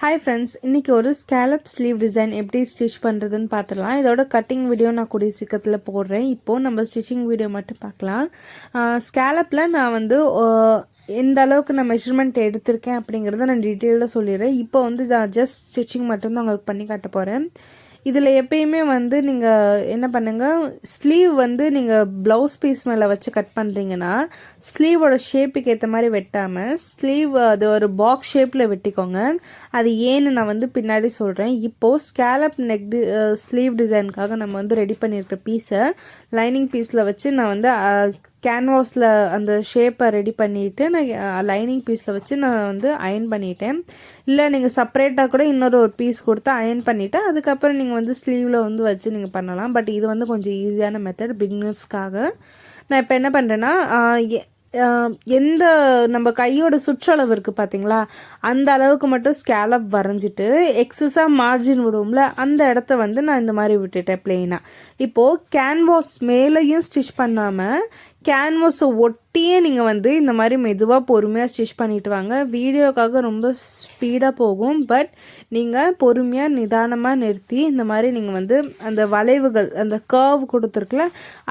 Hi friends, இன்றைக்கி ஒரு scallop sleeve design எப்படி ஸ்டிச் பண்ணுறதுன்னு பார்த்துடலாம். இதோட கட்டிங் வீடியோ நான் கூடிய சீக்கிரத்தில் போடுறேன். இப்போது நம்ம ஸ்டிச்சிங் வீடியோ மட்டும் பார்க்கலாம். ஸ்கேலப்பில் நான் வந்து எந்த அளவுக்கு நான் மெஷர்மெண்ட் எடுத்திருக்கேன் அப்படிங்கிறத நான் டீட்டெயிலாக சொல்லிடுறேன். இப்போ வந்து ஜஸ்ட் ஸ்டிச்சிங் மட்டும்தான் உங்களுக்கு பண்ணி காட்ட போகிறேன். இதில் எப்பயுமே வந்து நீங்கள் என்ன பண்ணுங்கள், ஸ்லீவ் வந்து நீங்கள் ப்ளவுஸ் பீஸ் மேலே வச்சு கட் பண்ணுறீங்கன்னா ஸ்லீவோட ஷேப்புக்கு ஏற்ற மாதிரி வெட்டாமல் ஸ்லீவ் அது ஒரு பாக்ஸ் ஷேப்பில் வெட்டிக்கோங்க. அது ஏன்னு நான் வந்து பின்னாடி சொல்கிறேன். இப்போது ஸ்கேலப் நெக் ஸ்லீவ் டிசைனுக்காக நம்ம வந்து ரெடி பண்ணியிருக்க பீஸை லைனிங் பீஸில் வச்சு நான் வந்து கேன்வாஸில் அந்த ஷேப்பை ரெடி பண்ணிவிட்டு நான் லைனிங் பீஸில் வச்சு நான் வந்து அயன் பண்ணிட்டேன். இல்லை நீங்கள் செப்பரேட்டாக கூட இன்னொரு பீஸ் கொடுத்து அயன் பண்ணிவிட்டு அதுக்கப்புறம் நீங்கள் வந்து ஸ்லீவில் வந்து வச்சு நீங்கள் பண்ணலாம். பட் இது வந்து கொஞ்சம் ஈஸியான மெத்தட் பிகினர்ஸ்க்காக. நான் இப்போ என்ன பண்ணுறேன்னா, எந்த நம்ம கையோட சுற்றளவு இருக்குது பார்த்தீங்களா, அந்த அளவுக்கு மட்டும் ஸ்கேலப் வரைஞ்சிட்டு எக்ஸஸாக மார்ஜின் விடுவோம்ல, அந்த இடத்த வந்து நான் இந்த மாதிரி விட்டுட்டேன் பிளெயினாக. இப்போது கேன்வாஸ் மேலேயும் ஸ்டிச் பண்ணாமல் கேன்வாஸை ஒட்டியே நீங்கள் வந்து இந்த மாதிரி மெதுவாக பொறுமையாக ஸ்டிச் பண்ணிட்டு வாங்க. வீடியோக்காக ரொம்ப ஸ்பீடாக போகும், பட் நீங்கள் பொறுமையாக நிதானமாக நிறுத்தி இந்த மாதிரி நீங்கள் வந்து அந்த வளைவுகள் அந்த கர்வ் கொடுத்துருக்குல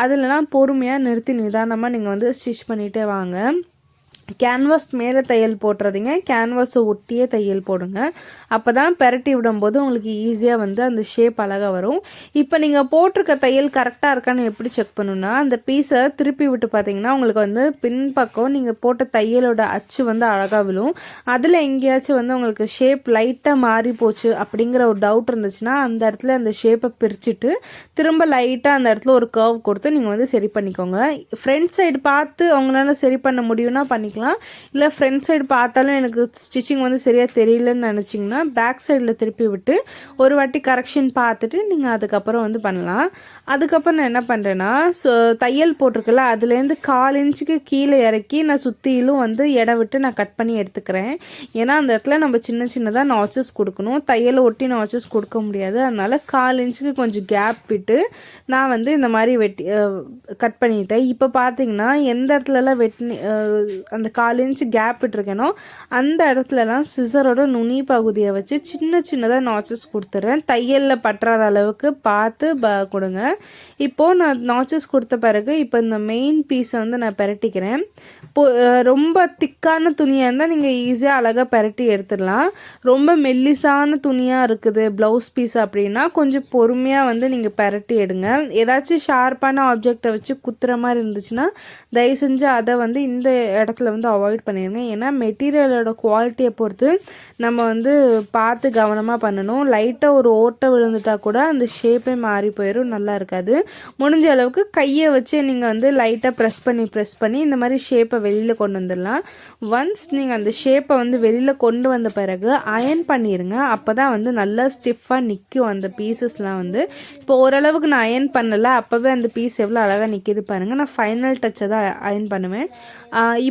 அதிலலாம் பொறுமையாக நிறுத்தி நிதானமாக நீங்கள் வந்து ஸ்டிச் பண்ணிகிட்டே வாங்க. கேன்வாஸ் மேலே தையல் போட்டுறதுங்க, கேன்வாஸை ஒட்டியே தையல் போடுங்க. அப்போ தான் பெரட்டி விடும்போது உங்களுக்கு ஈஸியாக வந்து அந்த ஷேப் அழகாக வரும். இப்போ நீங்கள் போட்டிருக்க தையல் கரெக்டாக இருக்கான்னு எப்படி செக் பண்ணணும்னா, அந்த பீஸை திருப்பி விட்டு பார்த்தீங்கன்னா உங்களுக்கு வந்து பின்பக்கம் நீங்கள் போட்ட தையலோட அச்சு வந்து அழகாக விழும். அதில் எங்கேயாச்சும் வந்து உங்களுக்கு ஷேப் லைட்டாக மாறி போச்சு அப்படிங்கிற ஒரு டவுட் இருந்துச்சுன்னா அந்த இடத்துல அந்த ஷேப்பை பிரிச்சுட்டு திரும்ப லைட்டாக அந்த இடத்துல ஒரு கர்வ் கொடுத்து நீங்கள் வந்து சரி பண்ணிக்கோங்க. ஃப்ரண்ட் சைடு பார்த்து அவங்களால சரி பண்ண முடியும்னா பண்ணிக்கலாம். இல்லை ஃப்ரண்ட் சைடு பார்த்தாலும் எனக்கு ஸ்டிச்சிங் வந்து சரியாக தெரியலன்னு நினச்சிங்கன்னா பேக் சைடில் திருப்பி விட்டு ஒரு வாட்டி கரெக்ஷன் பார்த்துட்டு நீங்கள் அதுக்கப்புறம் வந்து பண்ணலாம். அதுக்கப்புறம் நான் என்ன பண்ணுறேன்னா, தையல் போட்டிருக்கல அதுலேருந்து 1/4 இன்ச்சுக்கு கீழே இறக்கி நான் சுற்றிலும் வந்து இடம் விட்டு நான் கட் பண்ணி எடுத்துக்கிறேன். ஏன்னா அந்த இடத்துல நம்ம சின்ன சின்னதாக நாச்சஸ் கொடுக்கணும், தையலை ஒட்டி நாச்சஸ் கொடுக்க முடியாது. அதனால் 1/4 இன்ச்சுக்கு கொஞ்சம் கேப் விட்டு நான் வந்து இந்த மாதிரி கட் பண்ணிட்டேன். இப்போ பார்த்தீங்கன்னா எந்த இடத்துலலாம் அந்த 1/4 இன்ச்சு கேப் விட்டுருக்கேனோ அந்த இடத்துலலாம் சிசரோட நுனி பகுதியை வச்சு சின்ன சின்னதாக நாச்சஸ் கொடுத்துட்றேன். தையலில் பற்றாத அளவுக்கு பார்த்து கொடுங்க. இப்போது நான் நாச்சஸ் கொடுத்த பிறகு இப்போ இந்த மெயின் பீஸை வந்து நான் பெரட்டிக்கிறேன். ரொம்ப திக்கான துணியாக இருந்தால் நீங்கள் ஈஸியாக அழகாக பெரட்டி எடுத்துடலாம். ரொம்ப மெல்லிசான துணியாக இருக்குது ப்ளவுஸ் பீஸ் அப்படின்னா கொஞ்சம் பொறுமையாக வந்து நீங்கள் பெரட்டி எடுங்க. ஏதாச்சும் ஷார்ப்பான ஆப்ஜெக்டை வச்சு குத்துற மாதிரி இருந்துச்சுன்னா தயவு செஞ்சு அதை வந்து இந்த இடத்துல வந்து அவாய்ட் பண்ணிடுங்க. ஏன்னா மெட்டீரியலோட குவாலிட்டியை பொறுத்து நம்ம வந்து பார்த்து கவனமாக பண்ணணும். லைட்டாக ஒரு ஓட்டை விழுந்துட்டா கூட அந்த ஷேப்பே மாறி போயிடும், நல்லா இருக்காது. முடிஞ்ச அளவுக்கு கையை வச்சு நீங்கள் வந்து லைட்டாக ப்ரெஸ் பண்ணி இந்த மாதிரி ஷேப்பை வெளியில் கொண்டு வந்துடலாம். ஒன்ஸ் நீங்கள் அந்த ஷேப்பை வந்து வெளியில் கொண்டு வந்த பிறகு அயன் பண்ணிடுங்க. அப்போ தான் வந்து நல்லா ஸ்டிஃபாக நிற்கும் அந்த பீசஸ்லாம் வந்து. இப்போ ஓரளவுக்கு நான் அயன் பண்ணலை, அப்போவே அந்த பீஸ் எவ்வளோ அழகாக நிற்கிது பாருங்கள். நான் ஃபைனல் டச்சை தான் அயன் பண்ணுவேன்.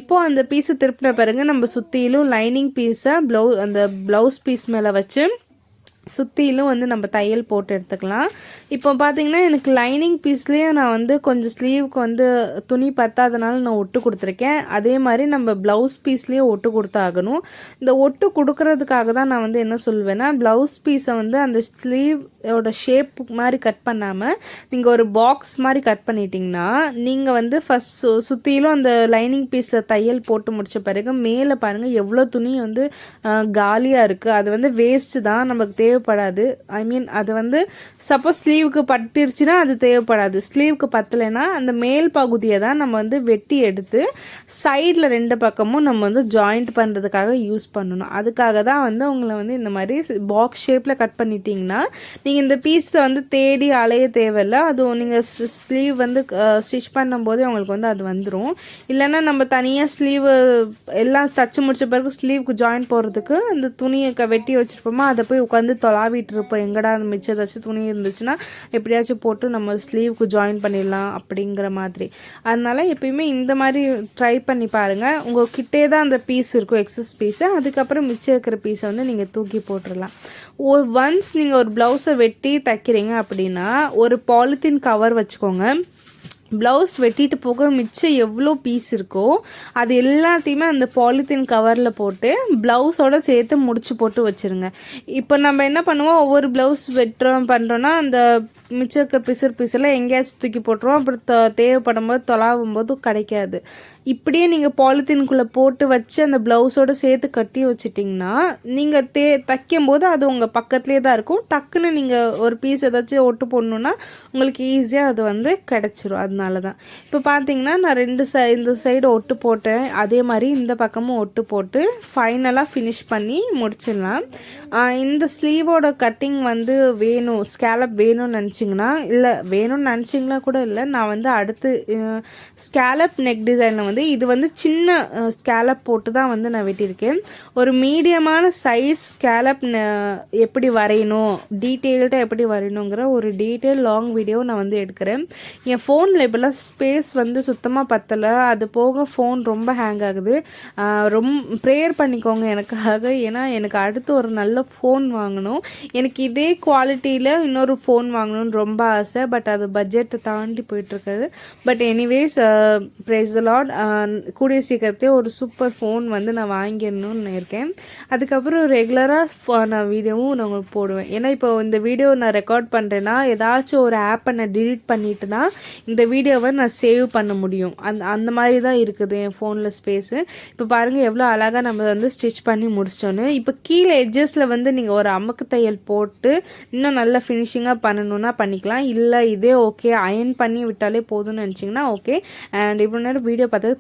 இப்போது அந்த பீஸை திருப்பின பிறகு நம்ம சுற்றிலும் லைனிங் பீஸை அந்த ப்ளவுஸ் பீஸ் மேலே வச்சு சுற்றிலும் வந்து நம்ம தையல் போட்டு எடுத்துக்கலாம். இப்போ பார்த்தீங்கன்னா எனக்கு லைனிங் பீஸ்லேயே நான் வந்து கொஞ்சம் ஸ்லீவுக்கு வந்து துணி பத்தாதனால நான் ஒட்டு கொடுத்துருக்கேன். அதே மாதிரி நம்ம ப்ளவுஸ் பீஸ்லேயே ஒட்டு கொடுத்தாகணும். இந்த ஒட்டு கொடுக்கறதுக்காக தான் நான் வந்து என்ன சொல்வேன்னா, ப்ளவுஸ் பீஸை வந்து அந்த ஸ்லீவோட ஷேப் மாதிரி கட் பண்ணாமல் நீங்கள் ஒரு பாக்ஸ் மாதிரி கட் பண்ணிட்டீங்கன்னா நீங்கள் வந்து ஃபஸ்ட் சுற்றிலும் அந்த லைனிங் பீஸில் தையல் போட்டு முடித்த பிறகு மேலே பாருங்கள் எவ்வளோ துணி வந்து காலியாக இருக்குது. அது வந்து வேஸ்ட்டு தான், நமக்கு தேவைப்படாது. அது வந்து சப்போஸ் ஸ்லீவுக்கு பத்திருச்சுன்னா அது தேவைப்படாது. ஸ்லீவுக்கு பத்தலைன்னா அந்த மேல் பகுதியை தான் நம்ம வந்து வெட்டி எடுத்து சைடில் 2 பக்கமும் நம்ம வந்து ஜாயிண்ட் பண்ணுறதுக்காக யூஸ் பண்ணணும். அதுக்காக தான் வந்து உங்களை வந்து இந்த மாதிரி பாக்ஸ் ஷேப்பில் கட் பண்ணிட்டீங்கன்னா நீங்கள் இந்த பீஸை வந்து தேடி அலைய தேவையில்லை. அதுவும் நீங்கள் ஸ்லீவ் வந்து ஸ்டிச் பண்ணும்போதே உங்களுக்கு வந்து அது வந்துடும். இல்லைன்னா நம்ம தனியாக ஸ்லீவ் எல்லாம் தச்சு முடிச்ச பிறகு ஸ்லீவுக்கு ஜாயின் போடுறதுக்கு அந்த துணியை வெட்டி வச்சுருப்போமா, அதை போய் உட்காந்து தொலாவிட்டு இருப்போம். எங்கடா அந்த மிச்சம் ஏதாச்சும் துணி இருந்துச்சுன்னா எப்படியாச்சும் போட்டு நம்ம ஸ்லீவுக்கு ஜாயின் பண்ணிடலாம் அப்படிங்கிற மாதிரி. அதனால எப்பயுமே இந்த மாதிரி ட்ரை பண்ணி பாருங்கள். உங்கள் கிட்டே தான் அந்த பீஸ் இருக்கும், எக்ஸஸ் பீஸை. அதுக்கப்புறம் மிச்சம் இருக்கிற பீஸை வந்து நீங்கள் தூக்கி போட்டுடலாம். ஒன்ஸ் நீங்கள் ஒரு ப்ளவுஸை வெட்டி தைக்கிறீங்க அப்படின்னா ஒரு பாலித்தீன் கவர் வச்சுக்கோங்க. ப்ளவுஸ் வெட்டிட்டு போக மிச்சம் எவ்வளோ பீஸ் இருக்கோ அது எல்லாத்தையுமே அந்த பாலித்தீன் கவரில் போட்டு ப்ளவுஸோடு சேர்த்து முடிச்சு போட்டு வச்சுருங்க. இப்போ நம்ம என்ன பண்ணுவோம், ஒவ்வொரு ப்ளவுஸ் வெட்டுறோம் பண்ணுறோன்னா அந்த மிச்சம் இருக்கிற பிசெல்லாம் எங்கேயாச்சும் தூக்கி போட்டுருவோம். அப்புறம் தேவைப்படும் போது தொலாவும் போது கிடைக்காது. இப்படியே நீங்கள் பாலித்தீனுக்குள்ளே போட்டு வச்சு அந்த ப்ளவுஸோடு சேர்த்து கட்டி வச்சிட்டிங்கன்னா நீங்கள் தைக்கும் போது அது உங்கள் பக்கத்துலேயே தான் இருக்கும். டக்குன்னு நீங்கள் ஒரு பீஸ் ஏதாச்சும் ஒட்டு போடணுன்னா உங்களுக்கு ஈஸியாக அது வந்து கிடச்சிரும். அதனால தான் இப்போ பார்த்தீங்கன்னா நான் இந்த சைடு ஒட்டு போட்டேன், அதே மாதிரி இந்த பக்கமும் ஒட்டு போட்டு ஃபைனலாக ஃபினிஷ் பண்ணி முடிச்சிடலாம். இந்த ஸ்லீவோட கட்டிங் வந்து வேணும், ஸ்கேலப் வேணும்னு நினச்சிங்கன்னா வேணும்னு நினச்சிங்களா கூட இல்லை, நான் வந்து அடுத்து ஸ்கேலப் நெக் டிசைனில் இது வந்து சின்ன ஸ்கேலப் போட்டு தான் வந்து நான் வெட்டியிருக்கேன். ஒரு மீடியமான சைஸ் ஸ்கேலப் எப்படி வரையணும், டீட்டெயில்டாக எப்படி வரையணுங்கிற ஒரு லாங் வீடியோ நான் வந்து எடுக்கிறேன். என் ஃபோனில் இப்போல்லாம் ஸ்பேஸ் வந்து சுத்தமாக பத்தலை, அது போக ஃபோன் ரொம்ப ஹேங் ஆகுது. ரொம்ப ப்ரேயர் பண்ணிக்கோங்க எனக்காக. ஏன்னா எனக்கு அடுத்து ஒரு நல்ல ஃபோன் வாங்கணும். எனக்கு இதே குவாலிட்டியில் இன்னொரு ஃபோன் வாங்கணும்னு ரொம்ப ஆசை. பட் அது பட்ஜெட்டை தாண்டி போயிட்டுருக்குது. But anyways praise the Lord, கூடிய சீக்கிரத்தே ஒரு சூப்பர் ஃபோன் வந்து நான் வாங்கிடணும்னு இருக்கேன். அதுக்கப்புறம் ரெகுலராக நான் வீடியோவும் நான் உங்களுக்கு போடுவேன். ஏன்னா இப்போ இந்த வீடியோ நான் ரெக்கார்ட் பண்ணுறேன்னா ஏதாச்சும் ஒரு ஆப்பை நான் டிலீட் பண்ணிட்டு தான் இந்த வீடியோவை நான் சேவ் பண்ண முடியும். அந்த மாதிரி தான் இருக்குது என் ஃபோனில் ஸ்பேஸு. இப்போ பாருங்கள் எவ்வளோ அழகாக நம்ம வந்து ஸ்டிச் பண்ணி முடிச்சிட்டோன்னு. இப்போ கீழே எட்ஜஸில் வந்து நீங்கள் ஒரு அமுக்கு தையல் போட்டு இன்னும் நல்லா ஃபினிஷிங்காக பண்ணணுன்னா பண்ணிக்கலாம். இல்லை இதே ஓகே அயன் பண்ணி விட்டாலே போதும்னு நினச்சிங்கன்னா ஓகே. அண்ட் இவ்வளோ நேரம் வீடியோ பார்த்தது